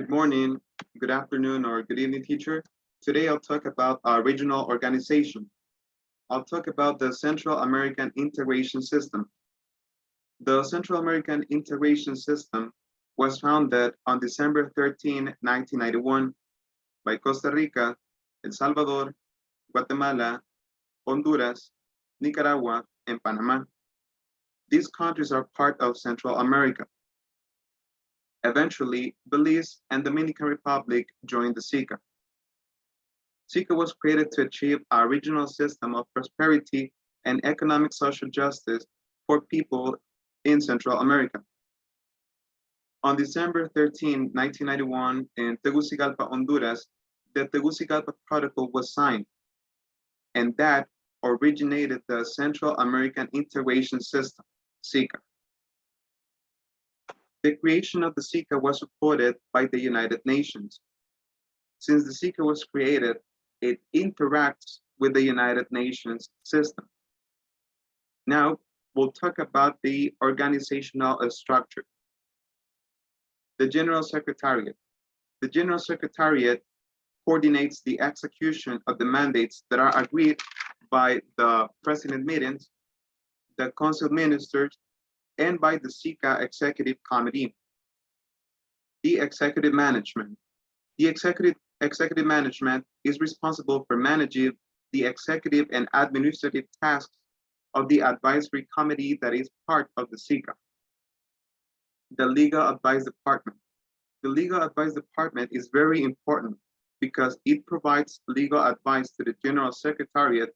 Good morning, good afternoon, or good evening, teacher. Today I'll talk about our regional organization. I'll talk about the Central American Integration System. The Central American Integration System was founded on December 13, 1991 by Costa Rica, El Salvador, Guatemala, Honduras, Nicaragua, and Panama. These countries are part of Central America. Eventually, Belize and Dominican Republic joined the SICA. SICA was created to achieve a regional system of prosperity and economic social justice for people in Central America. On December 13, 1991, in Tegucigalpa, Honduras, the Tegucigalpa Protocol was signed, and that originated the Central American Integration System, SICA. The creation of the SICA was supported by the United Nations. Since the SICA was created, it interacts with the United Nations system. Now, we'll talk about the organizational structure. The General Secretariat. The General Secretariat coordinates the execution of the mandates that are agreed by the President meetings, the Council Ministers, and by the SICA Executive Committee. The Executive Management. The Executive Management is responsible for managing the executive and administrative tasks of the Advisory Committee that is part of the SICA. The Legal Advice Department. The Legal Advice Department is very important because it provides legal advice to the General Secretariat,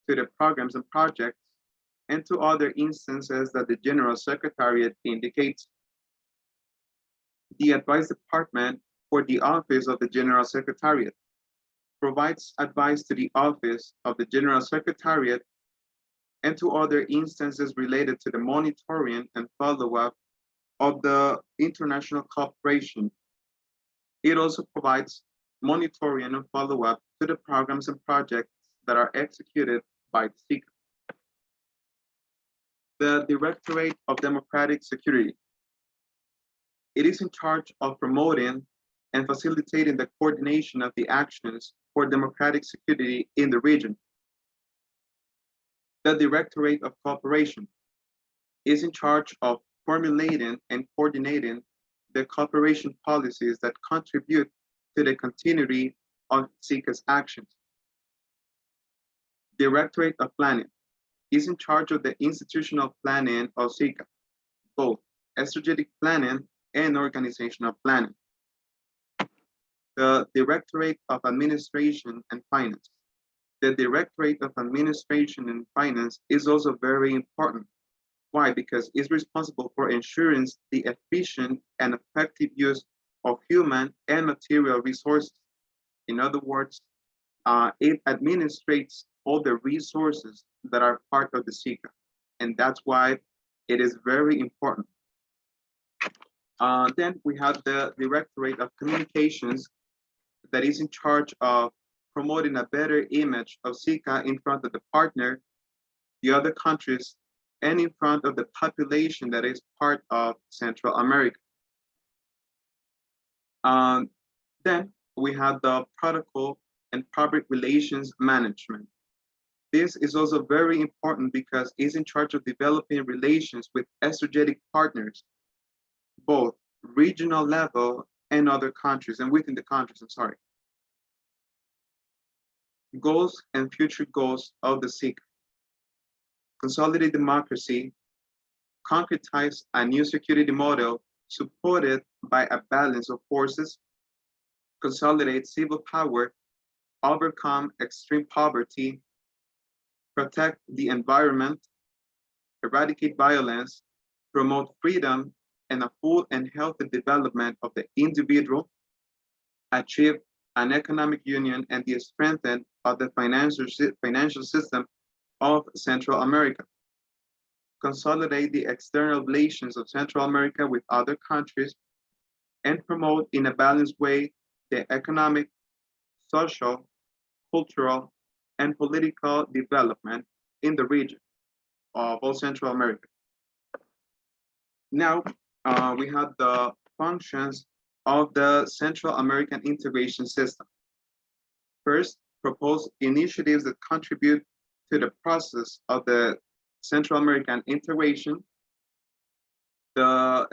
to the programs and projects, and to other instances that the General Secretariat indicates. The Advice Department for the Office of the General Secretariat provides advice to the Office of the General Secretariat and to other instances related to the monitoring and follow-up of the international cooperation. It also provides monitoring and follow-up to the programs and projects that are executed by the SICA. The Directorate of Democratic Security. It is in charge of promoting and facilitating the coordination of the actions for democratic security in the region. The Directorate of Cooperation is in charge of formulating and coordinating the cooperation policies that contribute to the continuity of SICA's actions. Directorate of Planning is in charge of the institutional planning of SICA, both strategic planning and organizational planning. The Directorate of Administration and Finance. The Directorate of Administration and Finance is also very important. Why? Because it's responsible for ensuring the efficient and effective use of human and material resources. In other words, it administrates all the resources that are part of the SICA, and that's why it is very important. Then we have the Directorate of Communications that is in charge of promoting a better image of SICA in front of the partner, the other countries, and in front of the population that is part of Central America. Then we have the Protocol and Public Relations Management. This is also very important because it's in charge of developing relations with strategic partners, both regional level and other countries, and within the countries, I'm sorry. Goals and future goals of the SICA. Consolidate democracy, concretize a new security model supported by a balance of forces, consolidate civil power, overcome extreme poverty, protect the environment, eradicate violence, promote freedom and a full and healthy development of the individual, achieve an economic union and the strengthening of the financial system of Central America, consolidate the external relations of Central America with other countries, and promote in a balanced way the economic, social, cultural, and political development in the region of all Central America. Now, we have the functions of the Central American integration system. First, propose initiatives that contribute to the process of the Central American integration.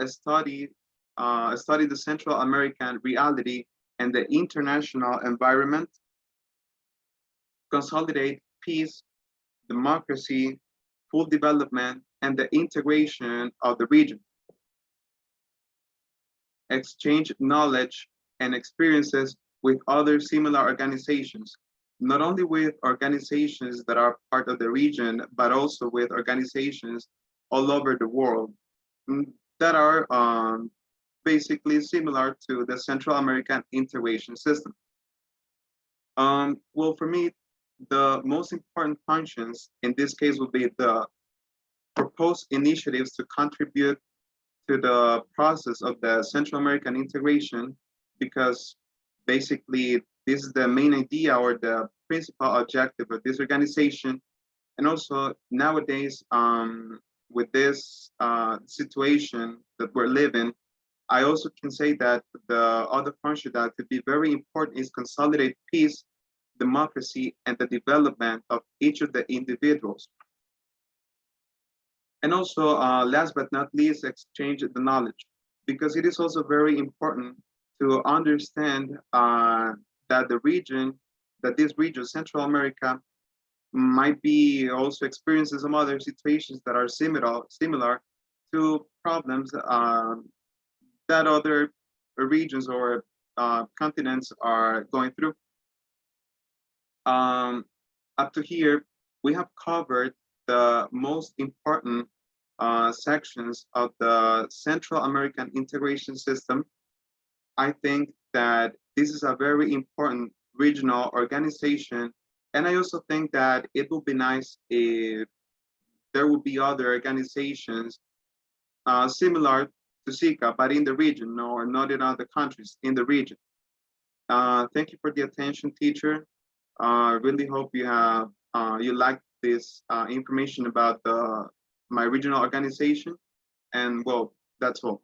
Study the Central American reality and the international environment. Consolidate peace, democracy, full development, and the integration of the region. Exchange knowledge and experiences with other similar organizations, not only with organizations that are part of the region, but also with organizations all over the world that are basically similar to the Central American integration system. Well, for me, the most important functions in this case would be the proposed initiatives to contribute to the process of the Central American integration, because basically this is the main idea or the principal objective of this organization. And also nowadays, with this situation that we're living, I also can say that the other function that could be very important is consolidate peace, democracy, and the development of each of the individuals. And also, last but not least, exchange the knowledge, because it is also very important to understand that this region, Central America, might be also experiencing some other situations that are similar to problems that other regions or continents are going through. Up to here, we have covered the most important sections of the Central American integration system. I think that this is a very important regional organization, and I also think that it would be nice if there would be other organizations similar to SICA, but in the region, or not in other countries, in the region. Thank you for the attention, teacher. Really hope you like this information about my regional organization, and well, that's all.